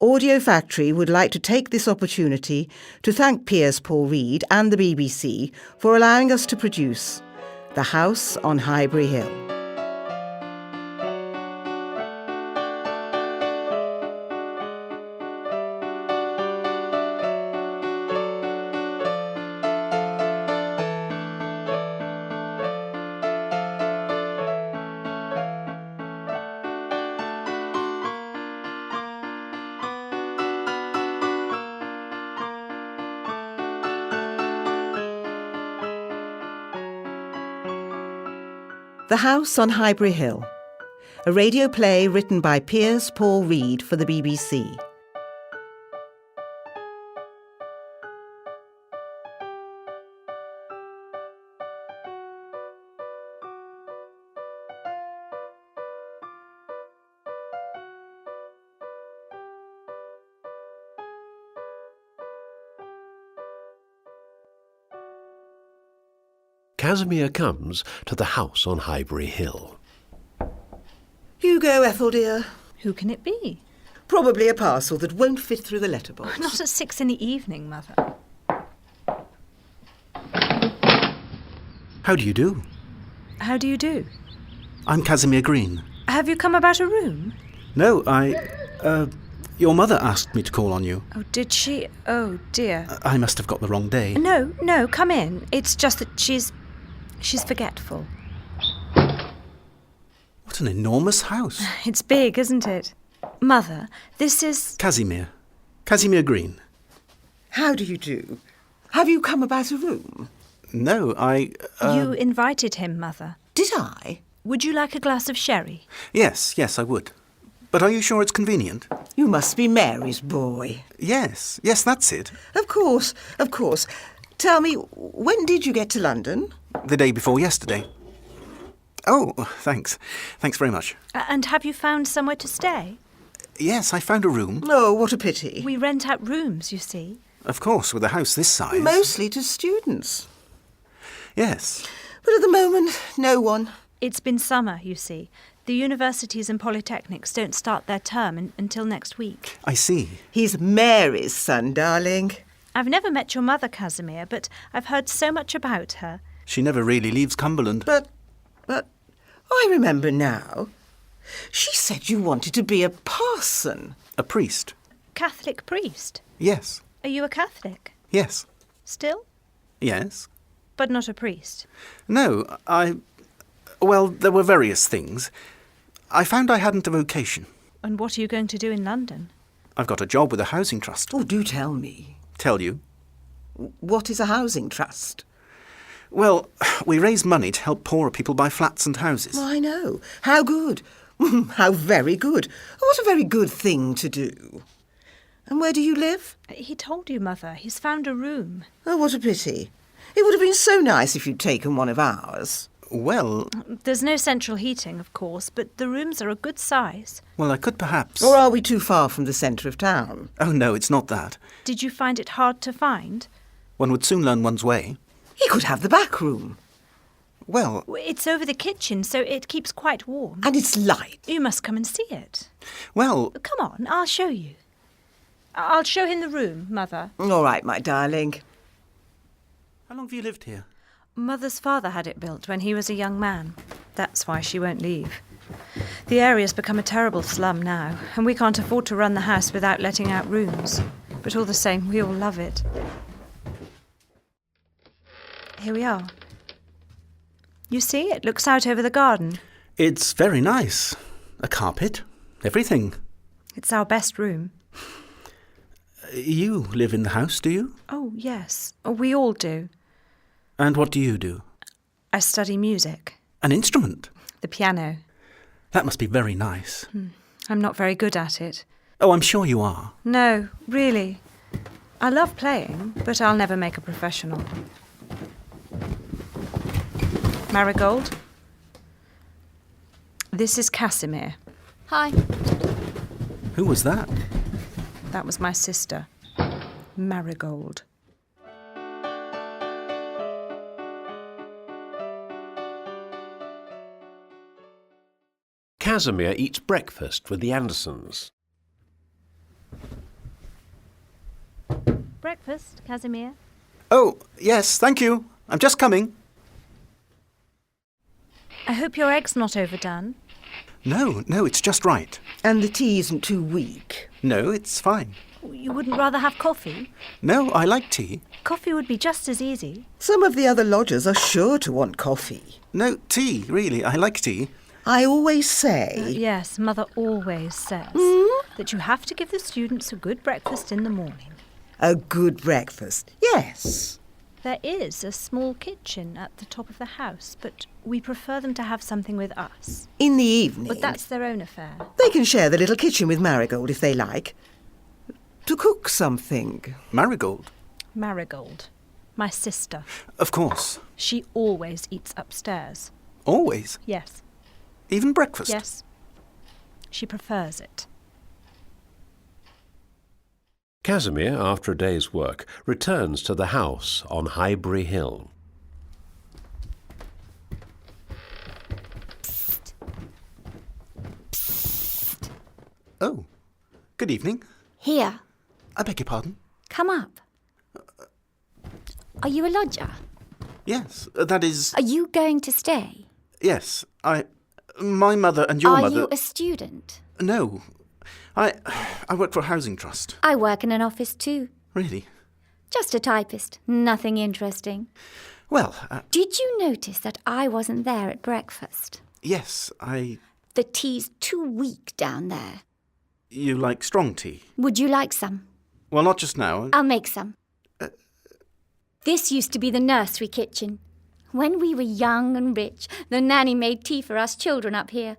Audio Factory would like to take this opportunity to thank Piers Paul Reed and the BBC for allowing us to produce The House on Highbury Hill. The House on Highbury Hill, a radio play written by Piers Paul Reed for the BBC. Casimir comes to the house on Highbury Hill. You go, Ethel, dear. Who can it be? Probably a parcel that won't fit through the letterbox. Not at 6 in the evening, Mother. How do you do? How do you do? I'm Casimir Green. Have you come about a room? No, your mother asked me to call on you. Oh, did she? Oh, dear. I must have got the wrong day. No, come in. It's just that she's forgetful. What an enormous house. It's big, isn't it? Mother, this is... Casimir Green. How do you do? Have you come about a room? No, You invited him, Mother. Did I? Would you like a glass of sherry? Yes, I would. But are you sure it's convenient? You must be Mary's boy. Yes, that's it. Of course. Tell me, when did you get to London? The day before yesterday. Oh, thanks. Thanks very much. And have you found somewhere to stay? Yes, I found a room. Oh, what a pity. We rent out rooms, you see. Of course, with a house this size. Mostly to students. Yes. But at the moment, no one. It's been summer, you see. The universities and polytechnics don't start their term until next week. I see. He's Mary's son, darling. I've never met your mother, Casimir, but I've heard so much about her. She never really leaves Cumberland. But, I remember now. She said you wanted to be a parson. A priest. Catholic priest? Yes. Are you a Catholic? Yes. Still? Yes. But not a priest? No, well, there were various things. I found I hadn't a vocation. And what are you going to do in London? I've got a job with a housing trust. Oh, do tell me. Tell you? What is a housing trust? Well, we raise money to help poorer people buy flats and houses. Oh, I know. How good. How very good. What a very good thing to do. And where do you live? He told you, Mother. He's found a room. Oh, what a pity. It would have been so nice if you'd taken one of ours. Well... There's no central heating, of course, but the rooms are a good size. Well, I could perhaps... Or are we too far from the centre of town? Oh, no, it's not that. Did you find it hard to find? One would soon learn one's way. He could have the back room. Well... It's over the kitchen, so it keeps quite warm. And it's light. You must come and see it. Well... Come on, I'll show you. I'll show him the room, Mother. All right, my darling. How long have you lived here? Mother's father had it built when he was a young man. That's why she won't leave. The area's become a terrible slum now, and we can't afford to run the house without letting out rooms. But all the same, we all love it. Here we are. You see, it looks out over the garden. It's very nice. A carpet, everything. It's our best room. You live in the house, do you? Oh, yes. We all do. And what do you do? I study music. An instrument? The piano. That must be very nice. I'm not very good at it. Oh, I'm sure you are. No, really. I love playing, but I'll never make a professional. Marigold. This is Casimir. Hi. Who was that? That was my sister, Marigold. Casimir eats breakfast with the Andersons. Breakfast, Casimir. Oh, yes, thank you. I'm just coming. I hope your egg's not overdone. No, it's just right. And the tea isn't too weak. No, it's fine. You wouldn't rather have coffee? No, I like tea. Coffee would be just as easy. Some of the other lodgers are sure to want coffee. No, tea, really. I like tea. I always say... Yes, Mother always says that you have to give the students a good breakfast in the morning. A good breakfast, yes. There is a small kitchen at the top of the house, but we prefer them to have something with us. In the evening... But that's their own affair. They can share the little kitchen with Marigold if they like. To cook something. Marigold? Marigold. My sister. Of course. She always eats upstairs. Always? Yes. Even breakfast? Yes. She prefers it. Casimir, after a day's work, returns to the house on Highbury Hill. Oh, good evening. Here, I beg your pardon? come up. Are you a lodger? Yes, that is... Are you going to stay? Yes, my mother and your Are mother... you a student? No. I work for a housing trust. I work in an office too. Really? Just a typist. Nothing interesting. Well, Did you notice that I wasn't there at breakfast? yes, The tea's too weak down there. You like strong tea? Would you like some? Well, not just now. I'll make some. This used to be the nursery kitchen. When we were young and rich, the nanny made tea for us children up here.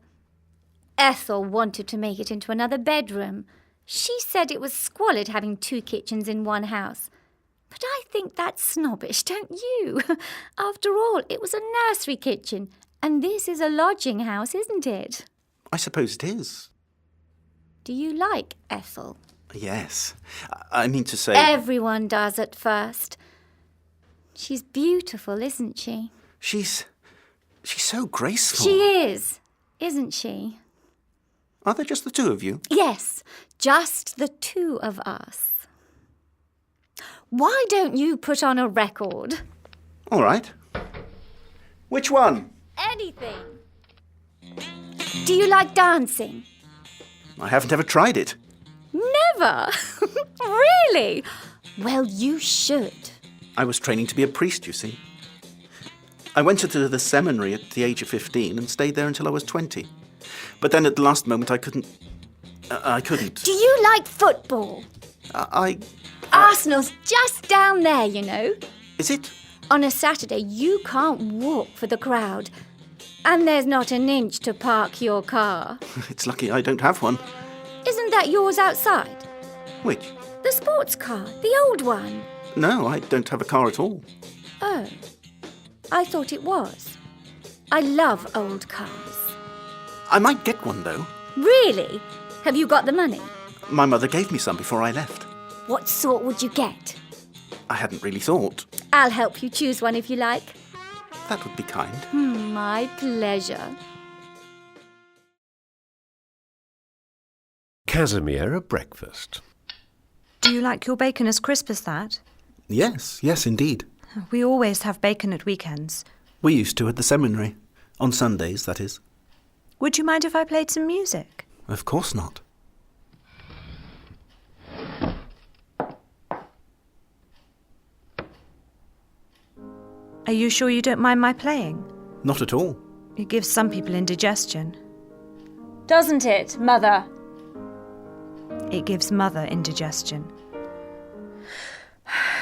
Ethel wanted to make it into another bedroom. She said it was squalid having two kitchens in one house. But I think that's snobbish, don't you? After all, it was a nursery kitchen, and this is a lodging house, isn't it? I suppose it is. Do you like Ethel? Yes. I mean to say... Everyone does at first. She's beautiful, isn't she? She's so graceful. She is, isn't she? Are there just the two of you? Yes, just the two of us. Why don't you put on a record? All right. Which one? Anything. Do you like dancing? I haven't ever tried it. Never? Really? Well, you should. I was training to be a priest, you see. I went into the seminary at the age of 15 and stayed there until I was 20. But then at the last moment I couldn't. Do you like football? Arsenal's just down there, you know. Is it? On a Saturday, you can't walk for the crowd. And there's not an inch to park your car. It's lucky I don't have one. Isn't that yours outside? Which? The sports car, the old one. No, I don't have a car at all. Oh, I thought it was. I love old cars. I might get one, though. Really? Have you got the money? My mother gave me some before I left. What sort would you get? I hadn't really thought. I'll help you choose one if you like. That would be kind. My pleasure. Casimir at breakfast. Do you like your bacon as crisp as that? Yes, indeed. We always have bacon at weekends. We used to at the seminary. On Sundays, that is. Would you mind if I played some music? Of course not. Are you sure you don't mind my playing? Not at all. It gives some people indigestion. Doesn't it, Mother? It gives Mother indigestion.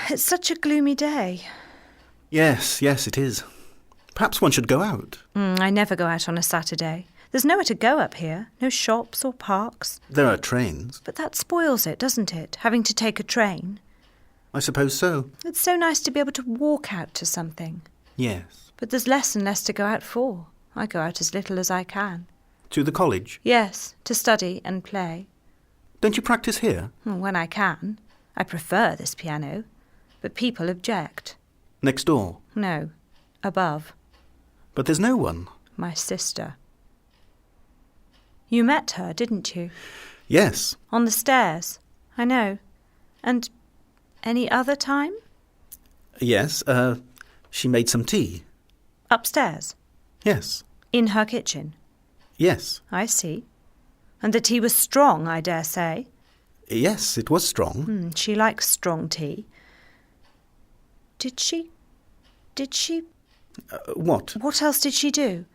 It's such a gloomy day. Yes, it is. Perhaps one should go out. I never go out on a Saturday. There's nowhere to go up here. No shops or parks. There are trains. But that spoils it, doesn't it? Having to take a train. I suppose so. It's so nice to be able to walk out to something. Yes. But there's less and less to go out for. I go out as little as I can. To the college? Yes, to study and play. Don't you practice here? When I can. I prefer this piano. But people object. Next door? No, above. But there's no one. My sister. You met her, didn't you? Yes. On the stairs. I know. And Any other time? Yes, she made some tea. Upstairs? Yes. In her kitchen? Yes. I see. And the tea was strong, I dare say. Yes, it was strong. She likes strong tea. Did she? What? What else did she do?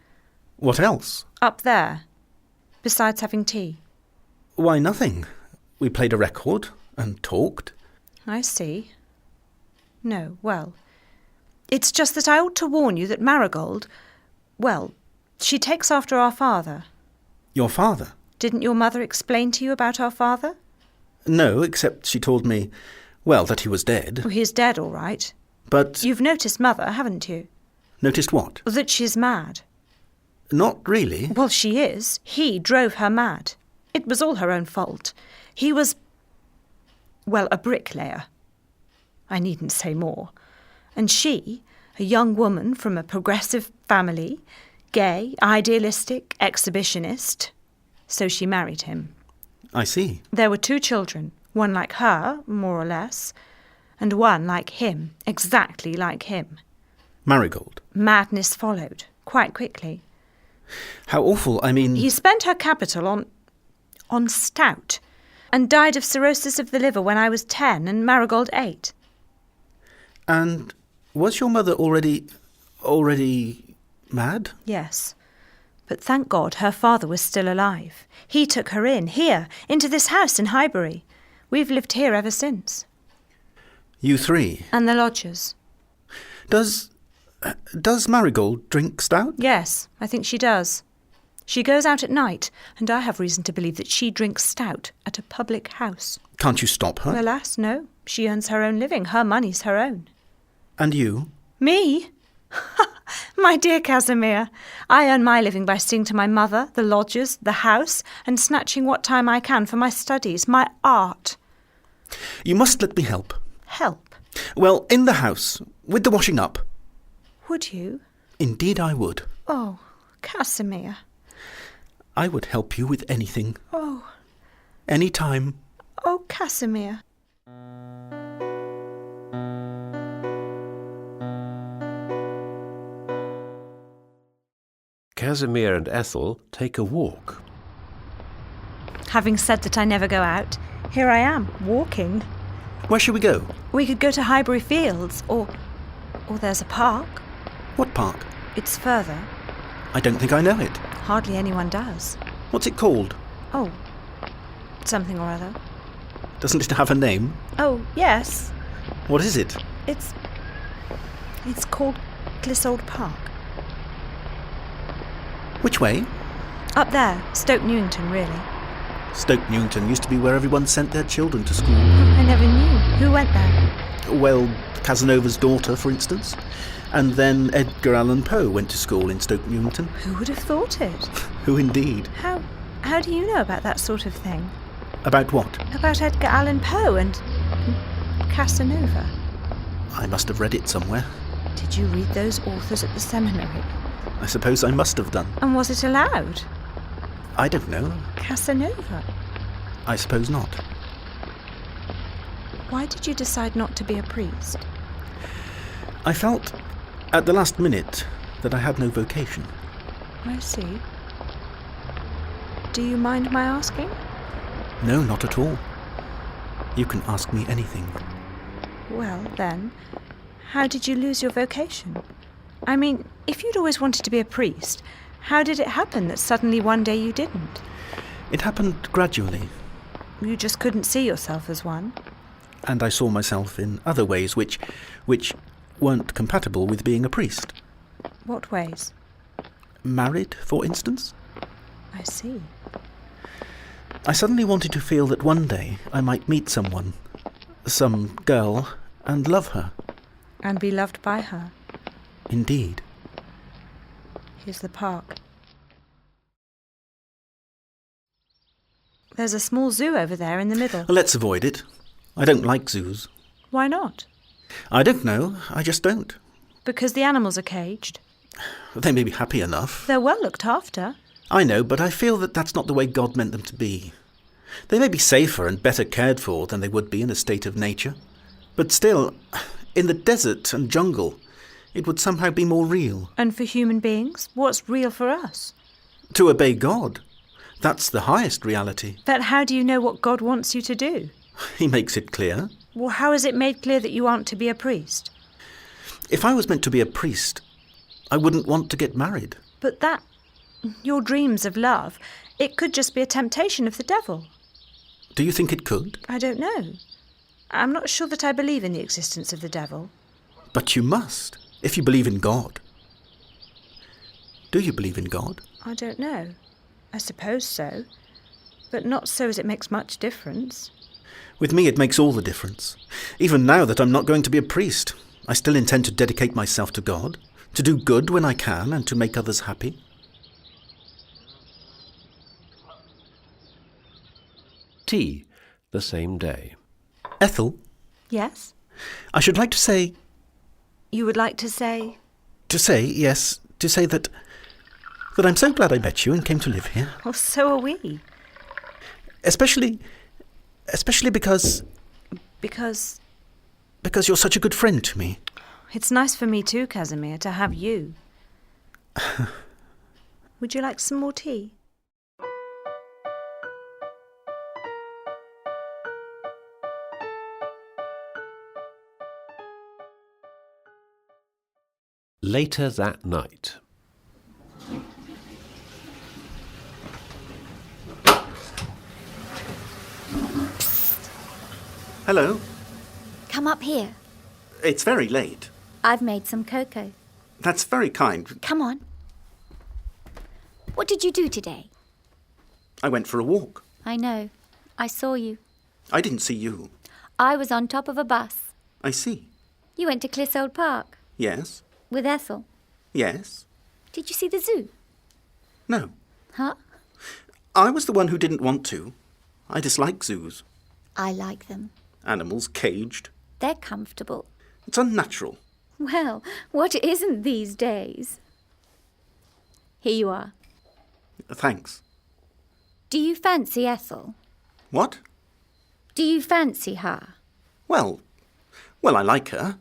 What else? Up there, besides having tea? Why, nothing. We played a record and talked. I see. No, well, it's just that I ought to warn you that Marigold, well, she takes after our father. Your father? Didn't your mother explain to you about our father? No, except she told me, well, that he was dead. Well, he's dead, all right. But... You've noticed Mother, haven't you? Noticed what? That she's mad. Not really. Well, she is. He drove her mad. It was all her own fault. He was, well, a bricklayer. I needn't say more. And she, a young woman from a progressive family, gay, idealistic, exhibitionist. So she married him. I see. There were 2 children, one like her, more or less, and one like him, exactly like him. Marigold. Madness followed, quite quickly. How awful, I mean... He spent her capital on stout, and died of cirrhosis of the liver when I was 10 and Marigold 8. And was your mother already mad? Yes. But thank God her father was still alive. He took her in, here, into this house in Highbury. We've lived here ever since. You 3? And the lodgers. Does Marigold drink stout? Yes, I think she does. She goes out at night, and I have reason to believe that she drinks stout at a public house. Can't you stop her? Alas, no. She earns her own living. Her money's her own. And you? Me? My dear Casimir, I earn my living by seeing to my mother, the lodgers, the house, and snatching what time I can for my studies, my art. You must let me help. Help? Well, in the house, with the washing up. Would you? Indeed I would. Oh, Casimir. I would help you with anything. Oh. Any time. Oh, Casimir. Casimir and Ethel take a walk. Having said that I never go out, here I am, walking. Where shall we go? We could go to Highbury Fields, or there's a park. What park? It's further. I don't think I know it. Hardly anyone does. What's it called? Oh, something or other. Doesn't it have a name? Oh, yes. What is it? It's called Clissold Park. Which way? Up there, Stoke Newington, really. Stoke Newington used to be where everyone sent their children to school. I never knew. Who went there? Well, Casanova's daughter, for instance. And then Edgar Allan Poe went to school in Stoke Newington. Who would have thought it? Who indeed? How do you know about that sort of thing? About what? About Edgar Allan Poe and Casanova. I must have read it somewhere. Did you read those authors at the seminary? I suppose I must have done. And was it allowed? I don't know. Casanova? I suppose not. Why did you decide not to be a priest? I felt, at the last minute, that I had no vocation. I see. Do you mind my asking? No, not at all. You can ask me anything. Well, then, how did you lose your vocation? I mean, if you'd always wanted to be a priest, how did it happen that suddenly one day you didn't? It happened gradually. You just couldn't see yourself as one? And I saw myself in other ways which weren't compatible with being a priest. What ways? Married, for instance. I see. I suddenly wanted to feel that one day I might meet someone, some girl, and love her. And be loved by her. Indeed. Here's the park. There's a small zoo over there in the middle. Let's avoid it. I don't like zoos. Why not? I don't know. I just don't. Because the animals are caged. They may be happy enough. They're well looked after. I know, but I feel that that's not the way God meant them to be. They may be safer and better cared for than they would be in a state of nature. But still, in the desert and jungle, it would somehow be more real. And for human beings, what's real for us? To obey God. That's the highest reality. But how do you know what God wants you to do? He makes it clear. Well, how is it made clear that you aren't to be a priest? If I was meant to be a priest, I wouldn't want to get married. But your dreams of love, it could just be a temptation of the devil. Do you think it could? I don't know. I'm not sure that I believe in the existence of the devil. But you must, if you believe in God. Do you believe in God? I don't know. I suppose so. But not so as it makes much difference. With me it makes all the difference. Even now that I'm not going to be a priest, I still intend to dedicate myself to God, to do good when I can and to make others happy. Tea the same day. Ethel, Yes? I should like to say... You would like to say? Yes, to say that I'm so glad I met you and came to live here. Well, so are we. Especially because Because you're such a good friend to me. it's nice for me too, Casimir, to have you. Would you like some more tea? Later that night. Hello. Come up here. It's very late. I've made some cocoa. That's very kind. Come on. What did you do today? I went for a walk. I know. I saw you. I didn't see you. I was on top of a bus. I see. You went to Clissold Park Yes. with Ethel. Yes. Did you see the zoo? No. Huh? I was the one who didn't want to. I dislike zoos. I like them. Animals caged. They're comfortable. It's unnatural. Well, what isn't these days? Here you are. Thanks. Do you fancy Ethel? What? Do you fancy her? Well, I like her.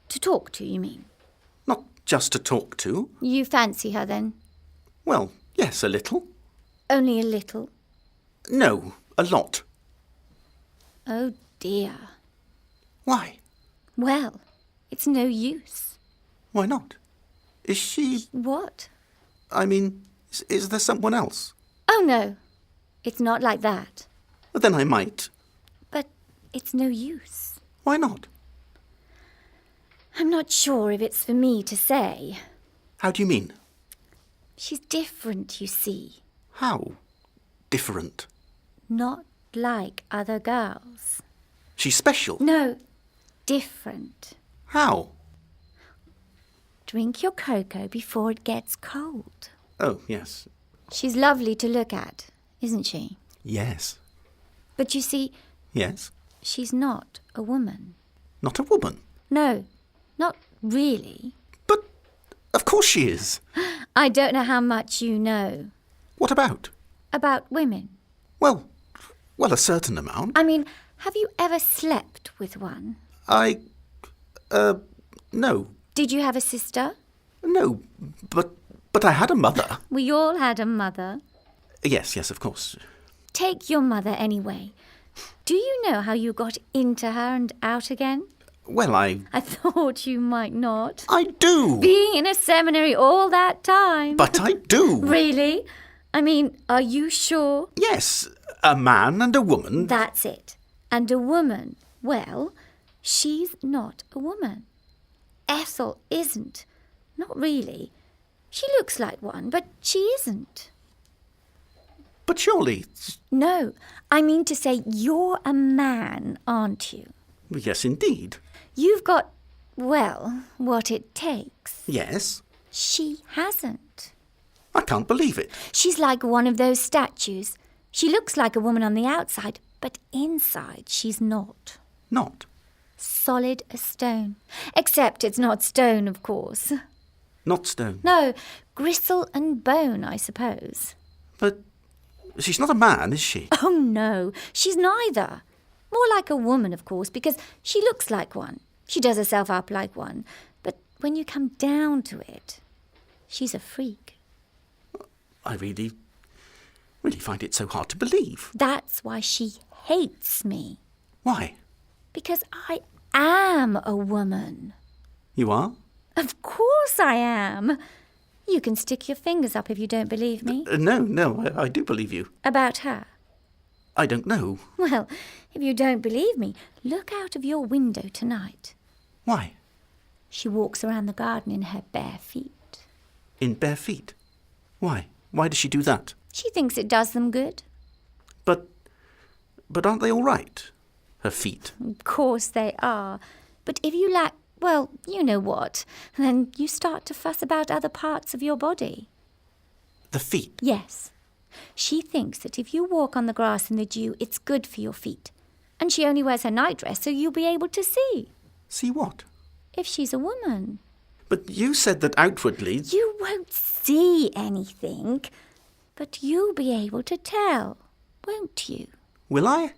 To talk to, you mean? Not just to talk to. You fancy her then? Well, yes, a little. Only a little? No, a lot. Oh dear. Why? Well, it's no use. Why not? Is she... What? I mean, is there someone else? Oh no, it's not like that. Then I might. But it's no use. Why not? I'm not sure if it's for me to say. How do you mean? She's different, you see. How? Different. Not like other girls. She's special. No, different. How? Drink your cocoa before it gets cold. Oh, yes. She's lovely to look at, isn't she? Yes. But you see, Yes. she's not a woman. Not a woman. No, not really. But of course she is. I don't know how much you know What about? about women. Well, a certain amount. I mean, have you ever slept with one? No. Did you have a sister? No, but I had a mother. We all had a mother. Yes, of course. Take your mother anyway. Do you know how you got into her and out again? Well, I thought you might not. I do. Being in a seminary all that time. But I do. Really? I mean, are you sure? Yes, a man and a woman. That's it. And a woman, well, she's not a woman. Ethel isn't. Not really. She looks like one, but she isn't. But surely... No, I mean to say you're a man, aren't you? Yes, indeed. You've got, well, what it takes. Yes. She hasn't. I can't believe it. She's like one of those statues. She looks like a woman on the outside, but inside she's not. Not. Solid as stone. Except it's not stone, of course. Not stone. No, gristle and bone, I suppose. But she's not a man, is she? Oh, no, she's neither. More like a woman, of course, because she looks like one. She does herself up like one. But when you come down to it, she's a freak. I really find it so hard to believe. That's why she hates me. Why? Because I am a woman. You are? Of course I am. You can stick your fingers up if you don't believe me. No, I do believe you. About her. I don't know. Well, if you don't believe me, look out of your window tonight. Why? She walks around the garden in her bare feet. In bare feet? Why? Why does she do that? She thinks it does them good. But aren't they all right? Her feet. Of course they are. But if you lack, well, you know what, then you start to fuss about other parts of your body. The feet? Yes. She thinks that if you walk on the grass in the dew, it's good for your feet. And she only wears her nightdress so you'll be able to see. See what? If she's a woman. But you said that outwardly... You won't see anything, but you'll be able to tell, won't you? Will I?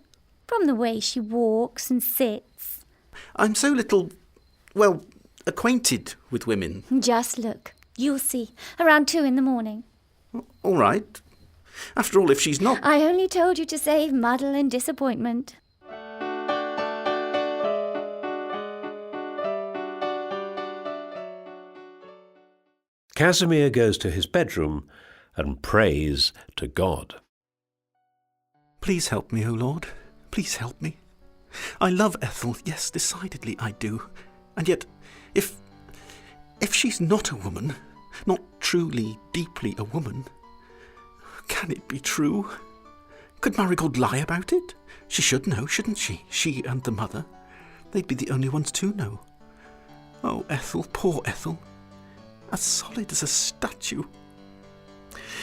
From the way she walks and sits. I'm so little, well, acquainted with women. Just look. You'll see. Around 2 a.m. All right. After all, if she's not... I only told you to save muddle and disappointment. Casimir goes to his bedroom and prays to God. Please help me, O Lord. Please help me. I love Ethel, yes, decidedly I do. And yet, if she's not a woman, not truly, deeply a woman, can it be true? Could Marigold lie about it? She should know, shouldn't she? She and the mother. They'd be the only ones to know. Oh, Ethel, poor Ethel. As solid as a statue.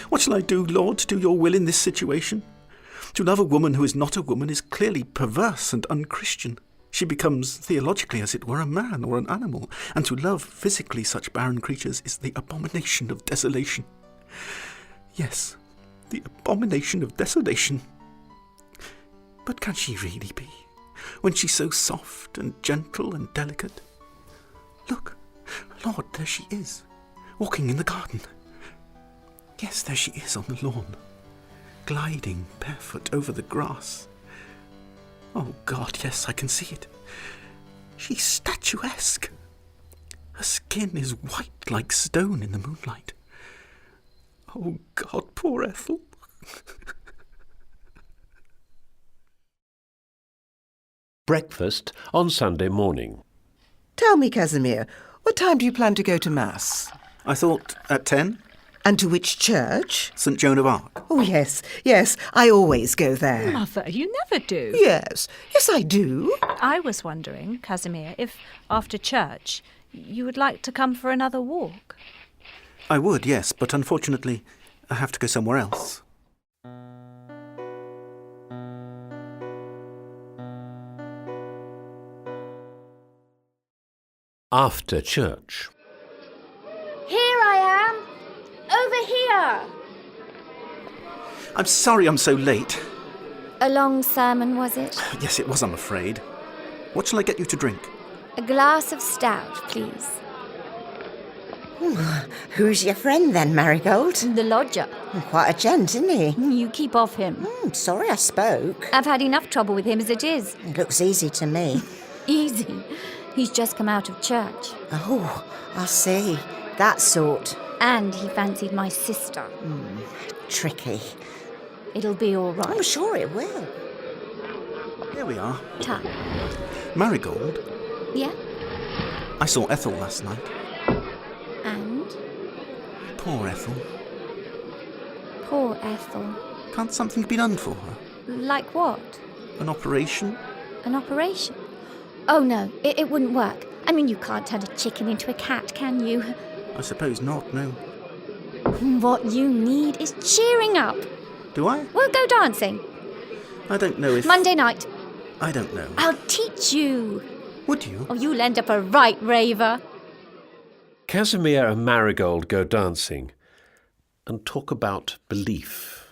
What shall I do, Lord, to do your will in this situation? To love a woman who is not a woman is clearly perverse and unchristian. She becomes, theologically, as it were, a man or an animal, and to love physically such barren creatures is the abomination of desolation. Yes, the abomination of desolation. But can she really be, when she's so soft and gentle and delicate? Look, Lord, there she is, walking in the garden. Yes, there she is on the lawn, gliding barefoot over the grass. Oh, God, yes, I can see it. She's statuesque. Her skin is white like stone in the moonlight. Oh, God, poor Ethel. Breakfast on Sunday morning. Tell me, Casimir, what time do you plan to go to Mass? I thought at 10. And to which church? St. Joan of Arc. Oh, yes, I always go there. Mother, you never do. Yes, I do. I was wondering, Casimir, if after church you would like to come for another walk. I would, yes, but unfortunately I have to go somewhere else. After church. Here I am. Over here. I'm sorry I'm so late. A long sermon, was it? Yes, it was, I'm afraid. What shall I get you to drink? A glass of stout, please. Who's your friend then, Marigold? The lodger. Quite a gent, isn't he? You keep off him. Sorry I spoke. I've had enough trouble with him as it is. It looks easy to me. Easy. He's just come out of church. Oh, I see. That sort. And he fancied my sister. Tricky. It'll be all right. I'm sure it will. Here we are. Ta. Marigold, Yeah? I saw Ethel last night. And? Poor Ethel. Poor Ethel. Can't something be done for her? Like what? An operation? An operation? Oh, no, it wouldn't work. I mean, you can't turn a chicken into a cat, can you? I suppose not, no. What you need is cheering up. Do I? We'll go dancing. I don't know if... Monday night. I don't know. I'll teach you. Would you? Oh, you'll end up a right raver. Casimir and Marigold go dancing and talk about belief.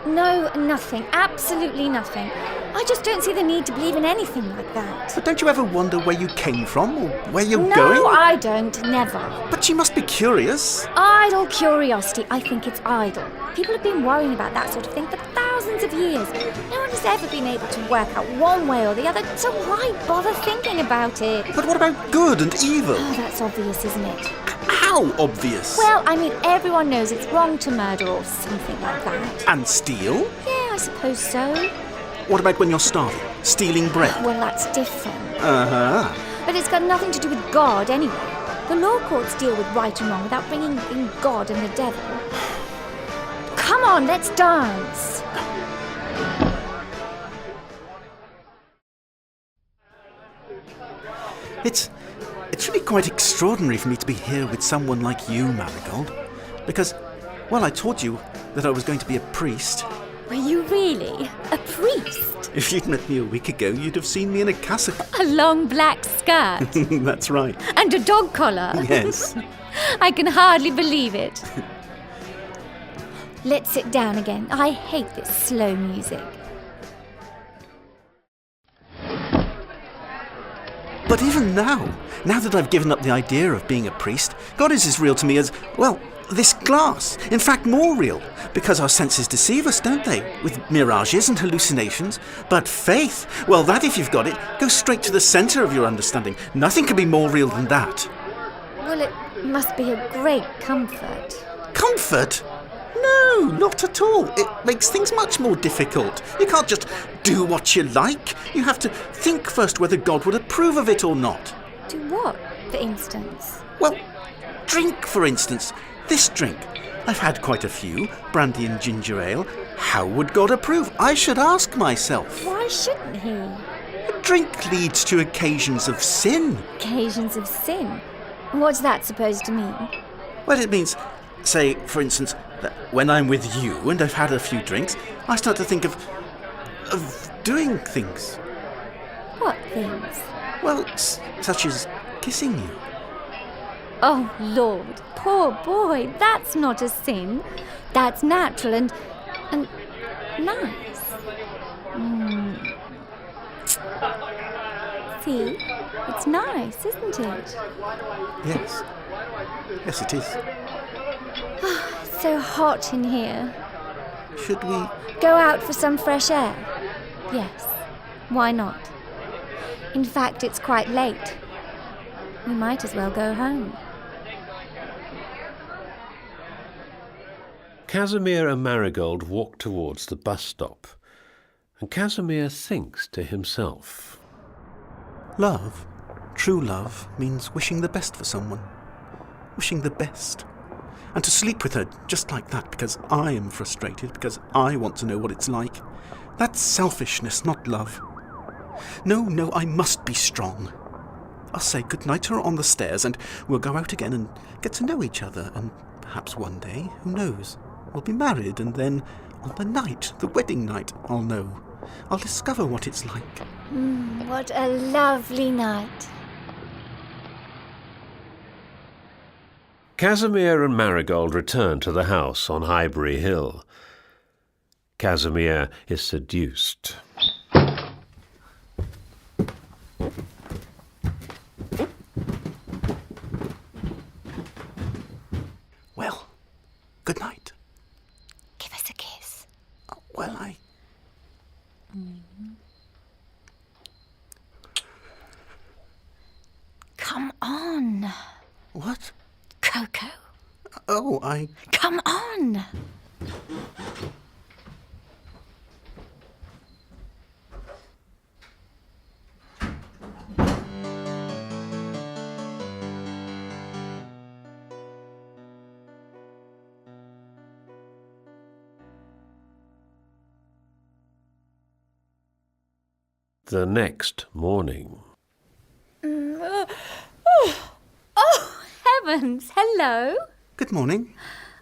No, nothing. Absolutely nothing. I just don't see the need to believe in anything like that. But don't you ever wonder where you came from or where you're No, going? I don't. Never. But you must be curious. Idle curiosity. I think it's idle. People have been worrying about that sort of thing for thousands of years. No one has ever been able to work out one way or the other, so why bother thinking about it? But what about good and evil? Oh, that's obvious, isn't it? How obvious? Well, I mean, everyone knows it's wrong to murder or something like that. And steal? Yeah, I suppose so. What about when you're starving? Stealing bread? Well, that's different. Uh-huh. But it's got nothing to do with God anyway. The law courts deal with right and wrong without bringing in God and the devil. Come on, let's dance. It's really quite extraordinary for me to be here with someone like you, Marigold. Because, well, I told you that I was going to be a priest. Were you really? A priest? If you'd met me a week ago, you'd have seen me in a cassock. A long black skirt? That's right. And a dog collar? Yes. I can hardly believe it. Let's sit down again. I hate this slow music. But even now that I've given up the idea of being a priest, God is as real to me as, well, this glass. In fact, more real, because our senses deceive us, don't they? With mirages and hallucinations. But faith, well, that, if you've got it, goes straight to the centre of your understanding. Nothing can be more real than that. Well, it must be a great comfort. Comfort? No, not at all. It makes things much more difficult. You can't just do what you like. You have to think first whether God would approve of it or not. Do what, for instance? Well, drink, for instance. This drink. I've had quite a few. Brandy and ginger ale. How would God approve? I should ask myself. Why shouldn't he? A drink leads to occasions of sin. Occasions of sin? What's that supposed to mean? Well, it means, say, for instance, that when I'm with you and I've had a few drinks, I start to think of doing things. What things? Well, such as kissing you. Oh, Lord, poor boy, that's not a sin. That's natural and nice. See, it's nice, isn't it? Yes. Yes, it is. It's so hot in here. Should we? Go out for some fresh air? Yes, why not? In fact, it's quite late. We might as well go home. Casimir and Marigold walk towards the bus stop, and Casimir thinks to himself. Love, true love, means wishing the best for someone. Wishing the best. And to sleep with her just like that because I am frustrated, because I want to know what it's like. That's selfishness, not love. No, I must be strong. I'll say goodnight to her on the stairs and we'll go out again and get to know each other, and perhaps one day, who knows, we'll be married, and then on the night, the wedding night, I'll know. I'll discover what it's like. What a lovely night. Casimir and Marigold return to the house on Highbury Hill. Casimir is seduced. Well, good night. Give us a kiss. Well, I... Come on, What? Coco. Oh, I... Come on. The next morning. Oh, heavens. Hello. Good morning.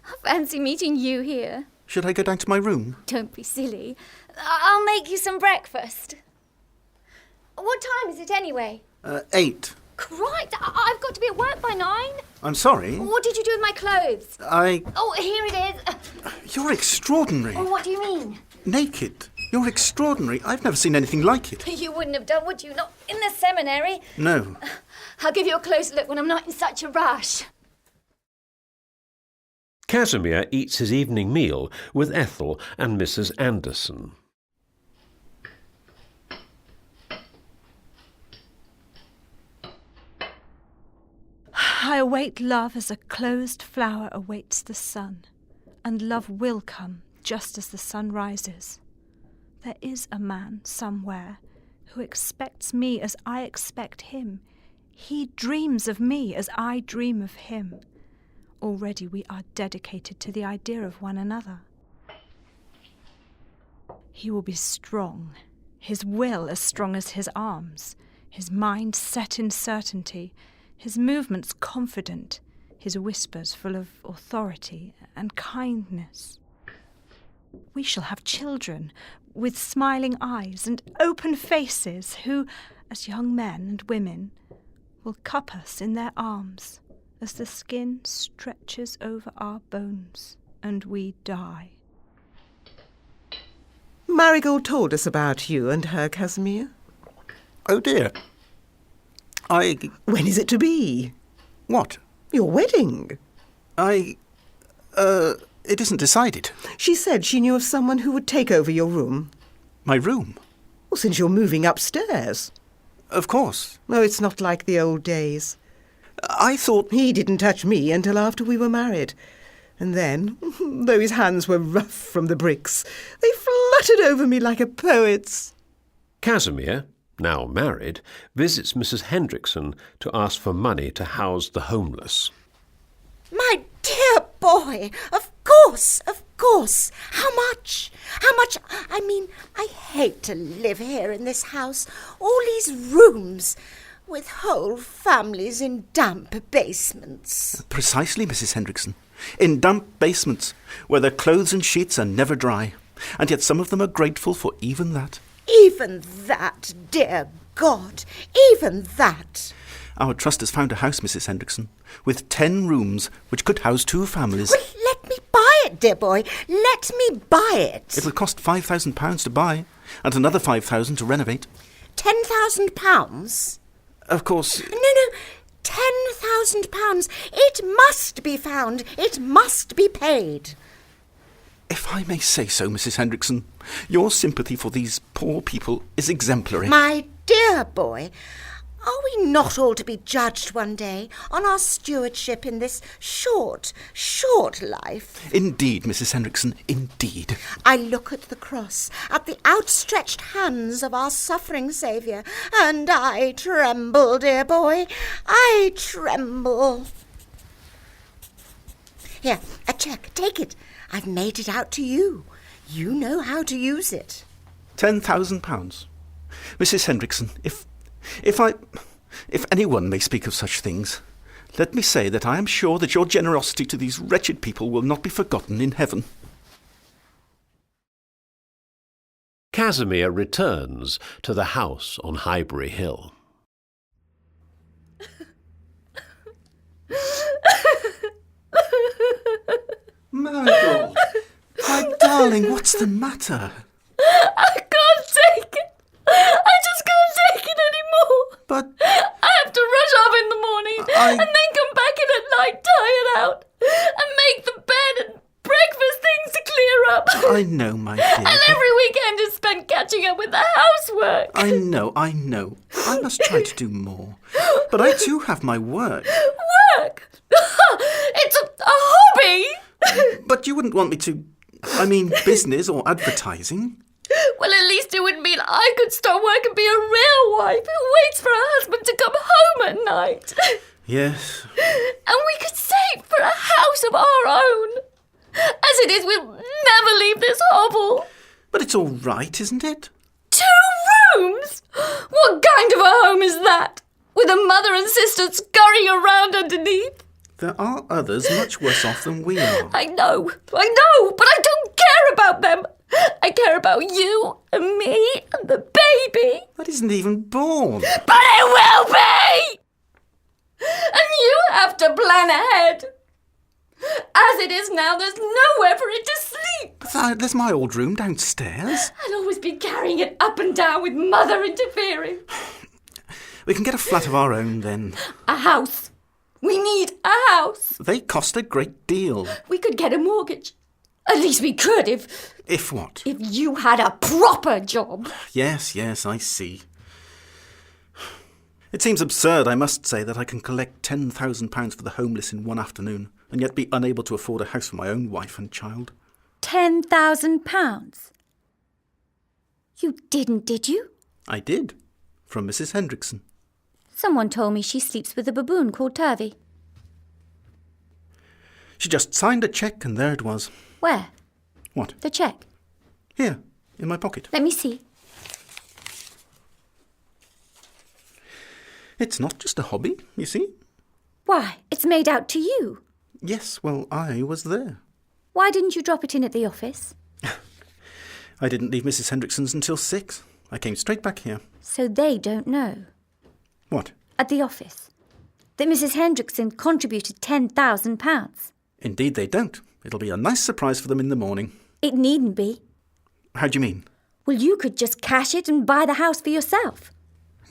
I fancy meeting you here. Should I go down to my room? Don't be silly. I'll make you some breakfast. What time is it anyway? 8. Right, I've got to be at work by 9. I'm sorry. What did you do with my clothes? Oh, here it is. You're extraordinary. Oh, what do you mean? Naked. You're extraordinary. I've never seen anything like it. You wouldn't have done, would you? Not in the seminary. No. I'll give you a close look when I'm not in such a rush. Casimir eats his evening meal with Ethel and Mrs. Anderson. I await love as a closed flower awaits the sun, and love will come just as the sun rises. There is a man somewhere who expects me as I expect him. He dreams of me as I dream of him. Already we are dedicated to the idea of one another. He will be strong, his will as strong as his arms, his mind set in certainty, his movements confident, his whispers full of authority and kindness. We shall have children with smiling eyes and open faces who, as young men and women, will cup us in their arms as the skin stretches over our bones and we die. Marigold told us about you and her, Casimir. Oh, dear. When is it to be? What? Your wedding. It isn't decided. She said she knew of someone who would take over your room. My room? Well, since you're moving upstairs. Of course. Oh, it's not like the old days. I thought... He didn't touch me until after we were married. And then, though his hands were rough from the bricks, they fluttered over me like a poet's. Casimir, now married, visits Mrs. Hendrickson to ask for money to house the homeless. My dear boy, of course, of course. How much? How much? I mean, I hate to live here in this house. All these rooms, with whole families in damp basements. Precisely, Mrs. Hendrickson. In damp basements, where their clothes and sheets are never dry. And yet some of them are grateful for even that. Even that, dear God, even that. Our trust has found a house, Mrs. Hendrickson, with 10 rooms, which could house 2 families. Well, let me buy it, dear boy. Let me buy it. It will cost £5,000 to buy, and another £5,000 to renovate. £10,000? Of course... No, £10,000. It must be found. It must be paid. If I may say so, Mrs. Hendrickson, your sympathy for these poor people is exemplary. My dear boy, are we not all to be judged one day on our stewardship in this short life? Indeed, Mrs. Hendrickson, indeed. I look at the cross, at the outstretched hands of our suffering Saviour, and I tremble, dear boy, I tremble. Here, a cheque, take it. I've made it out to you. You know how to use it. £10,000. Mrs. Hendrickson, if anyone may speak of such things, let me say that I am sure that your generosity to these wretched people will not be forgotten in heaven. Casimir returns to the house on Highbury Hill. Marigold, my darling, what's the matter? I can't take it. I just can't take it anymore. But... I have to rush off in the morning and then come back in at night tired out and make the bed and breakfast things to clear up. I know, my dear. And every weekend is spent catching up with the housework. I know. I must try to do more. But I too have my work. Work? It's a hobby. But you wouldn't want me to... business or advertising. Well, at least it would mean I could start work and be a real wife who waits for her husband to come home at night. Yes. And we could save for a house of our own. As it is, we'll never leave this hovel. But it's all right, isn't it? 2 rooms? What kind of a home is that? With a mother and sister scurrying around underneath? There are others much worse off than we are. I know, but I don't care about them. I care about you and me and the baby. That isn't even born. But it will be! have to plan ahead. As it is now, there's nowhere for it to sleep. There's my old room downstairs. I'll always be carrying it up and down with Mother interfering. We can get a flat of our own then. A house. We need a house. They cost a great deal. We could get a mortgage. At least we could if... If what? If you had a proper job. Yes, I see. It seems absurd, I must say, that I can collect £10,000 for the homeless in one afternoon and yet be unable to afford a house for my own wife and child. £10,000? You didn't, did you? I did. From Mrs. Hendrickson. Someone told me she sleeps with a baboon called Turvey. She just signed a cheque and there it was. Where? What? The cheque. Here, in my pocket. Let me see. It's not just a hobby, you see. Why, it's made out to you. Yes, well, I was there. Why didn't you drop it in at the office? I didn't leave Mrs. Hendrickson's until 6. I came straight back here. So they don't know. What? At the office. That Mrs. Hendrickson contributed £10,000. Indeed they don't. It'll be a nice surprise for them in the morning. It needn't be. How do you mean? Well, you could just cash it and buy the house for yourself.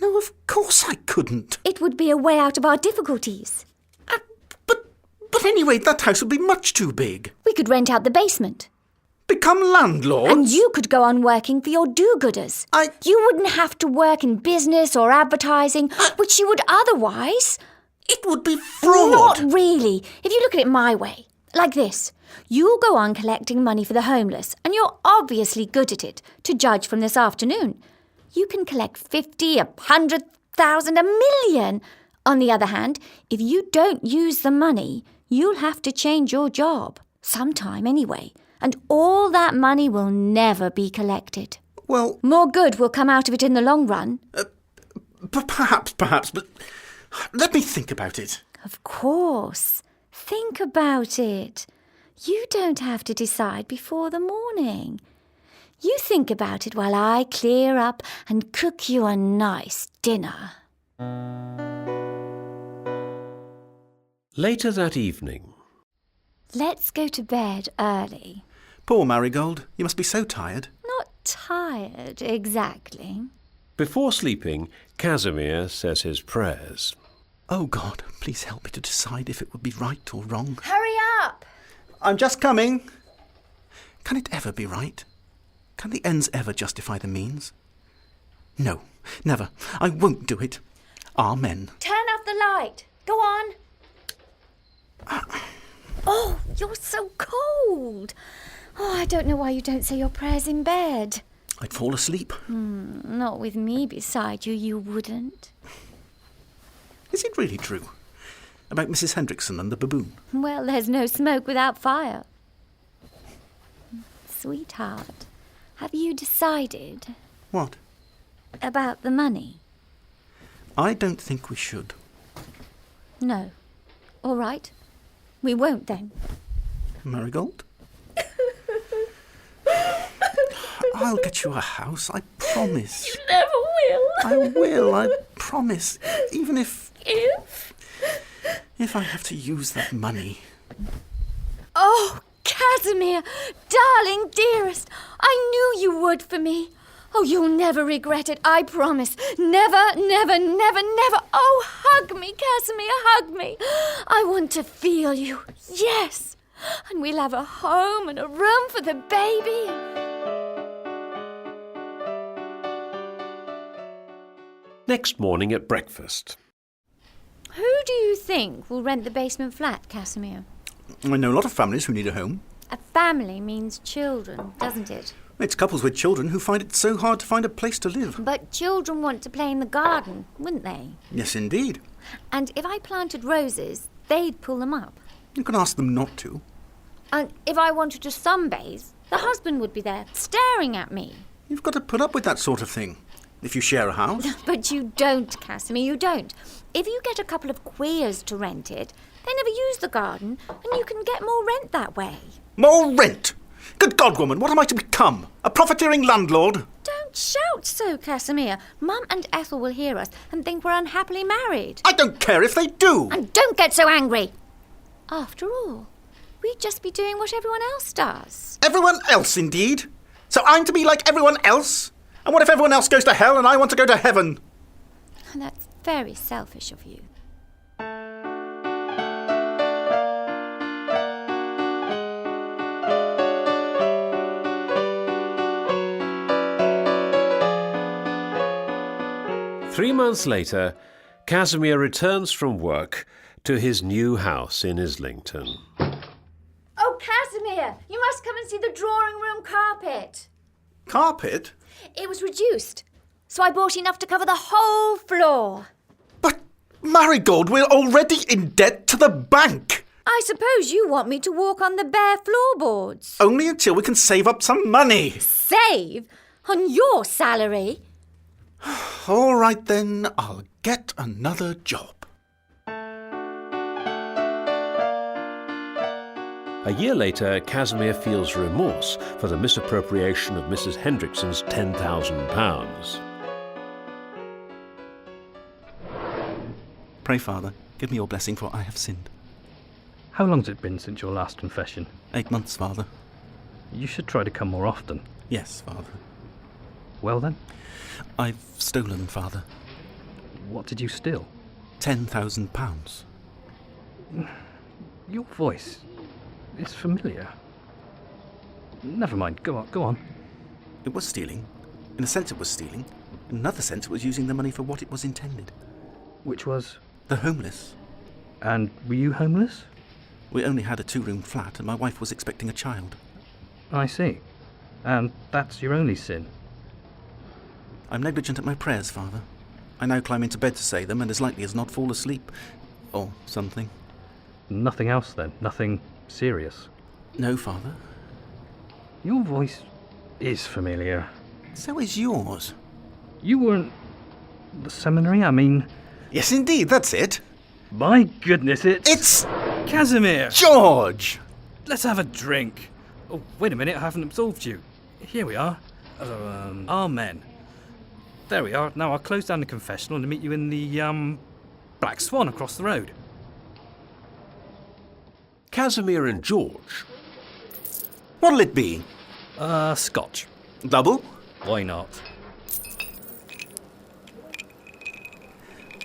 No, of course I couldn't. It would be a way out of our difficulties. But anyway, that house would be much too big. We could rent out the basement. Become landlords? And you could go on working for your do-gooders. You wouldn't have to work in business or advertising, which you would otherwise. It would be fraud. Not really. If you look at it my way. Like this. You'll go on collecting money for the homeless, and you're obviously good at it, to judge from this afternoon. You can collect 50, 100,000, 1,000,000. On the other hand, if you don't use the money, you'll have to change your job. Sometime anyway. And all that money will never be collected. Well... More good will come out of it in the long run. Perhaps, but let me think about it. Of course. Think about it. You don't have to decide before the morning. You think about it while I clear up and cook you a nice dinner. Later that evening. Let's go to bed early. Poor Marigold, you must be so tired. Not tired, exactly. Before sleeping, Casimir says his prayers. Oh, God, please help me to decide if it would be right or wrong. Hurry up! I'm just coming. Can it ever be right? Can the ends ever justify the means? No, never. I won't do it. Amen. Turn off the light. Go on. Oh, you're so cold. Oh, I don't know why you don't say your prayers in bed. I'd fall asleep. Not with me beside you, you wouldn't. Is it really true? About Mrs. Hendrickson and the baboon? Well, there's no smoke without fire. Sweetheart, have you decided? What? About the money? I don't think we should. No. All right. We won't then. Marigold? I'll get you a house, I promise. You never will. I will, I promise. Even if... If I have to use that money. Oh, Casimir, darling, dearest, I knew you would for me. Oh, you'll never regret it, I promise. Never, never, never, never. Oh, hug me, Casimir, hug me. I want to feel you, yes. And we'll have a home and a room for the baby. Next morning at breakfast. Who do you think will rent the basement flat, Casimir? I know a lot of families who need a home. A family means children, doesn't it? It's couples with children who find it so hard to find a place to live. But children want to play in the garden, wouldn't they? Yes, indeed. And if I planted roses, they'd pull them up. You can ask them not to. And if I wanted to sunbathe, the husband would be there, staring at me. You've got to put up with that sort of thing. If you share a house. But you don't, Casimir, you don't. If you get a couple of queers to rent it, they never use the garden, and you can get more rent that way. More rent? Good God, woman, what am I to become? A profiteering landlord? Don't shout Not so, Casimir. Mum and Ethel will hear us and think we're unhappily married. I don't care if they do. And don't get so angry. After all, we'd just be doing what everyone else does. Everyone else, indeed. So I'm to be like everyone else? And what if everyone else goes to hell and I want to go to heaven? That's very selfish of you. Three months later, Casimir returns from work to his new house in Islington. Oh, Casimir, you must come and see the drawing room carpet. Carpet? It was reduced, so I bought enough to cover the whole floor. But, Marigold, we're already in debt to the bank. I suppose you want me to walk on the bare floorboards. Only until we can save up some money. Save? On your salary? All right, then, I'll get another job. A year later, Casimir feels remorse for the misappropriation of Mrs. Hendrickson's £10,000. Pray, Father, give me your blessing, for I have sinned. How long's it been since your last confession? 8 months, Father. You should try to come more often. Yes, Father. Well then, I've stolen, Father. what did you steal? £10,000. Your voice is familiar. Never mind, go on. It was stealing. In a sense it was stealing. In another sense it was using the money for what it was intended. Which was? The homeless. And were you homeless? We only had a 2-room flat and my wife was expecting a child. I see. And that's your only sin? I'm negligent at my prayers, Father. I now climb into bed to say them and as likely as not fall asleep. Or something. Nothing else then? Nothing serious? No, Father. Your voice is familiar. So is yours. You weren't... the seminary, I mean... Yes, indeed, that's it. My goodness, It's Casimir! George! Let's have a drink. Oh, wait a minute, I haven't absolved you. Here we are. Amen. There we are. Now I'll close down the confessional and meet you in the, Black Swan across the road. Casimir and George. What'll it be? Scotch. Double? Why not?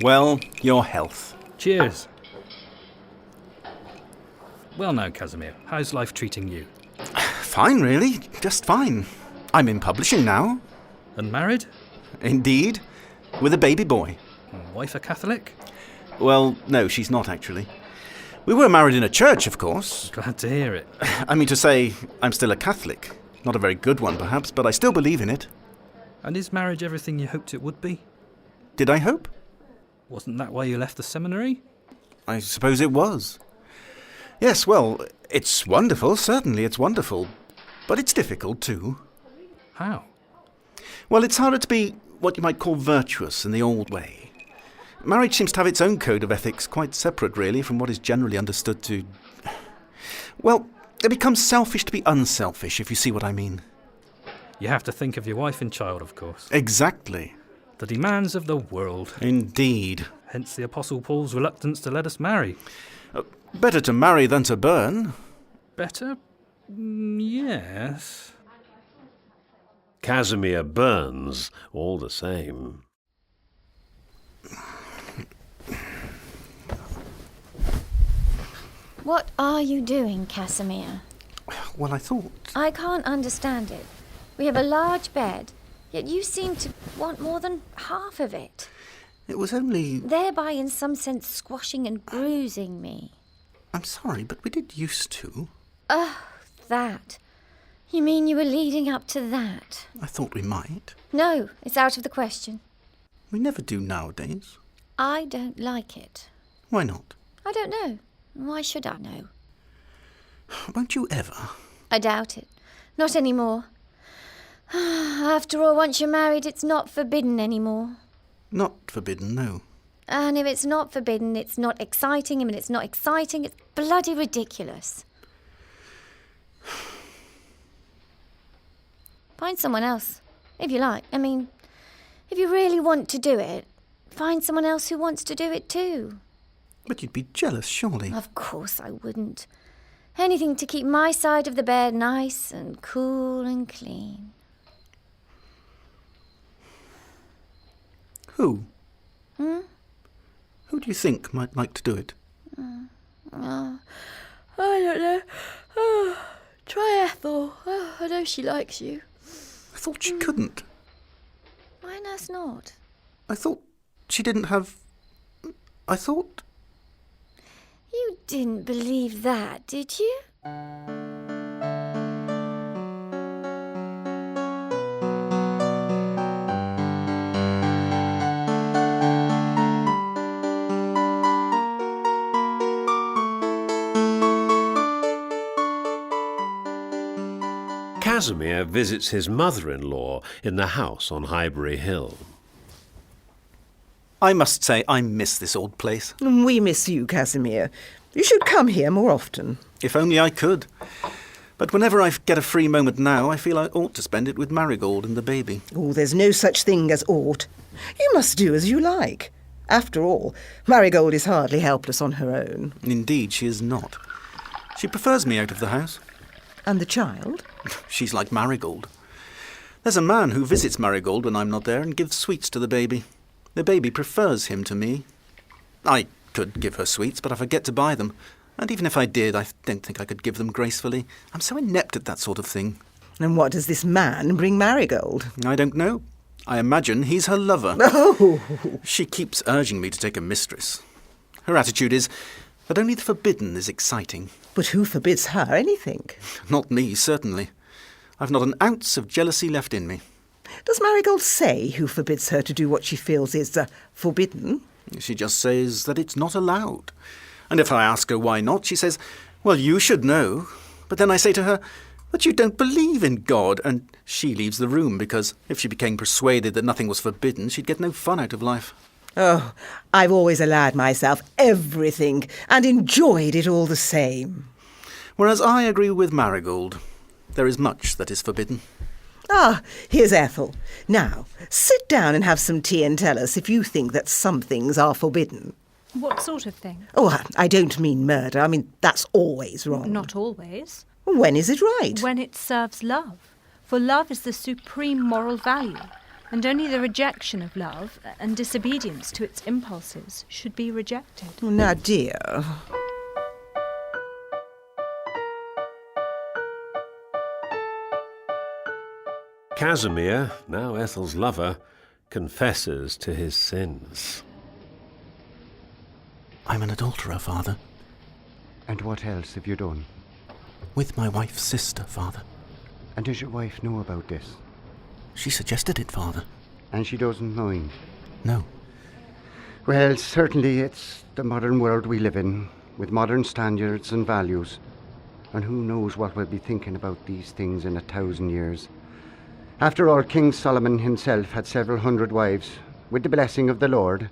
Well, your health. Cheers. Well now, Casimir, how's life treating you? Fine, really. Just fine. I'm in publishing now. And married? Indeed. With a baby boy. Wife a Catholic? Well, no, she's not, actually. We were married in a church, of course. Glad to hear it. I mean to say, I'm still a Catholic. Not a very good one, perhaps, but I still believe in it. And is marriage everything you hoped it would be? Did I hope? Wasn't that why you left the seminary? I suppose it was. Yes, well, it's wonderful, certainly it's wonderful. But it's difficult, too. How? Well, it's harder to be what you might call virtuous in the old way. Marriage seems to have its own code of ethics, quite separate, really, from what is generally understood to... Well, it becomes selfish to be unselfish, if you see what I mean. You have to think of your wife and child, of course. Exactly. The demands of the world. Indeed. Hence the Apostle Paul's reluctance to let us marry. Better to marry than to burn. Better? Yes. Casimir burns all the same. What are you doing, Casimir? Well, I thought... I can't understand it. We have a large bed, yet you seem to want more than half of it. It was only... Thereby, in some sense, squashing and bruising me. I'm sorry, but we did used to. Oh, that. You mean you were leading up to that? I thought we might. No, it's out of the question. We never do nowadays. I don't like it. Why not? I don't know. Why should I know? Won't you ever? I doubt it. Not anymore. After all, once you're married, it's not forbidden anymore. Not forbidden, no. And if it's not forbidden, it's not exciting. And if it's not exciting, it's bloody ridiculous. Find someone else, if you like. I mean, If you really want to do it, find someone else who wants to do it too. But you'd be jealous, surely. Of course I wouldn't. Anything to keep my side of the bed nice and cool and clean. Who? Who do you think might like to do it? I don't know. Try Ethel. I know she likes you. I thought she couldn't. Why on earth not? I thought she didn't have... I thought... You didn't believe that, did you? Casimir visits his mother-in-law in the house on Highbury Hill. I must say I miss this old place. We miss you, Casimir. You should come here more often. If only I could. But whenever I get a free moment now, I feel I ought to spend it with Marigold and the baby. Oh, there's no such thing as ought. You must do as you like. After all, Marigold is hardly helpless on her own. Indeed, she is not. She prefers me out of the house. And the child? She's like Marigold. There's a man who visits Marigold when I'm not there and gives sweets to the baby. The baby prefers him to me. I could give her sweets, but I forget to buy them. And even if I did, I don't think I could give them gracefully. I'm so inept at that sort of thing. And what does this man bring Marigold? I don't know. I imagine he's her lover. Oh! She keeps urging me to take a mistress. Her attitude is that only the forbidden is exciting. But who forbids her anything? Not me, certainly. I've not an ounce of jealousy left in me. Does Marigold say who forbids her to do what she feels is forbidden? She just says that it's not allowed. And if I ask her why not, she says, well, you should know. But then I say to her, but you don't believe in God. And she leaves the room because if she became persuaded that nothing was forbidden, she'd get no fun out of life. Oh, I've always allowed myself everything and enjoyed it all the same. Whereas I agree with Marigold. There is much that is forbidden. Ah, here's Ethel. Now, sit down and have some tea and tell us if you think that some things are forbidden. What sort of thing? Oh, I don't mean murder. I mean, that's always wrong. Not always. When is it right? When it serves love. For love is the supreme moral value, and only the rejection of love and disobedience to its impulses should be rejected. Now, dear... Casimir, now Ethel's lover, confesses to his sins. I'm an adulterer, Father. And what else have you done? With my wife's sister, Father. And does your wife know about this? She suggested it, Father. And she doesn't mind? No. Well, certainly it's the modern world we live in, with modern standards and values. And who knows what we'll be thinking about these things in 1,000 years. After all, King Solomon himself had several hundred wives, with the blessing of the Lord.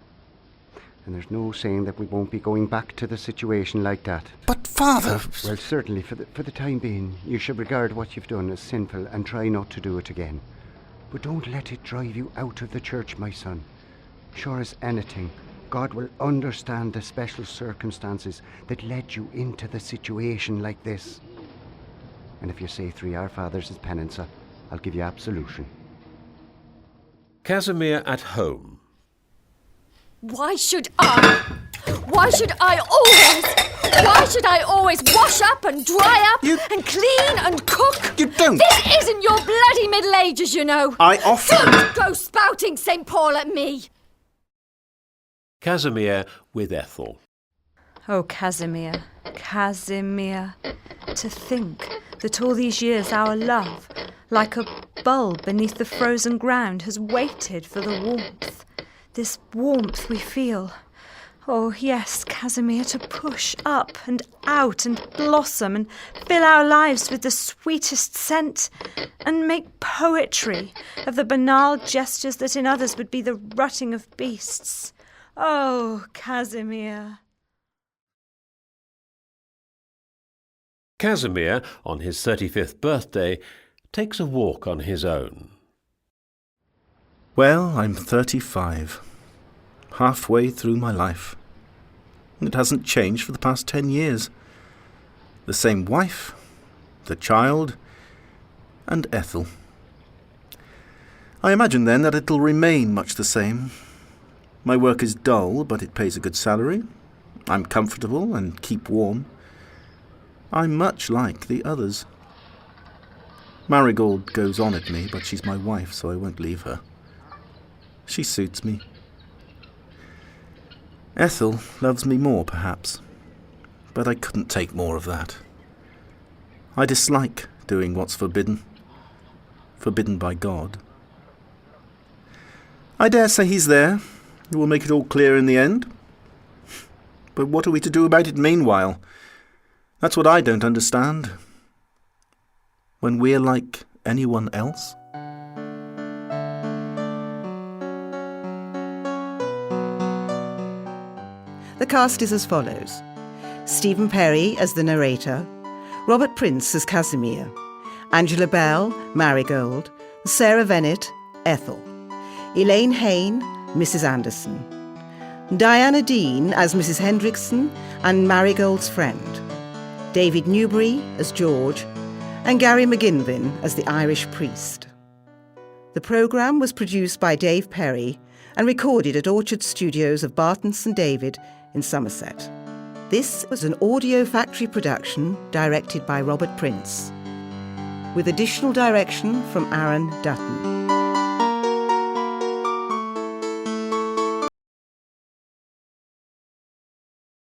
And there's no saying that we won't be going back to the situation like that. But, Father... Well, certainly, for the time being, you should regard what you've done as sinful and try not to do it again. But don't let it drive you out of the church, my son. Sure as anything, God will understand the special circumstances that led you into the situation like this. And if you say 3 Our Fathers as penance, I'll give you absolution. Casimir at home. Why should I always wash up and dry up and clean and cook? You don't! This isn't your bloody Middle Ages, you know. I often... Don't go spouting St. Paul at me. Casimir with Ethel. Oh, Casimir, Casimir, to think that all these years our love, like a bulb beneath the frozen ground, has waited for the warmth. This warmth we feel. Oh, yes, Casimir, to push up and out and blossom and fill our lives with the sweetest scent and make poetry of the banal gestures that in others would be the rutting of beasts. Oh, Casimir. Casimir, on his 35th birthday, takes a walk on his own. Well, I'm 35, halfway through my life. It hasn't changed for the past 10 years. The same wife, the child, and Ethel. I imagine then that it'll remain much the same. My work is dull, but it pays a good salary. I'm comfortable and keep warm. I'm much like the others. Marigold goes on at me, but she's my wife, so I won't leave her. She suits me. Ethel loves me more, perhaps, but I couldn't take more of that. I dislike doing what's forbidden by God. I dare say he's there. He will make it all clear in the end. But what are we to do about it meanwhile? That's what I don't understand. When we're like anyone else? The cast is as follows: Stephen Perry as the narrator, Robert Prince as Casimir, Angela Bell, Marigold, Sarah Vennet, Ethel, Elaine Hain, Mrs. Anderson, Diana Dean as Mrs. Hendrickson and Marigold's friend, David Newbury as George, and Gary McGinvin as the Irish priest. The programme was produced by Dave Perry and recorded at Orchard Studios of Barton St David in Somerset. This was an Audio Factory production directed by Robert Prince, with additional direction from Aaron Dutton.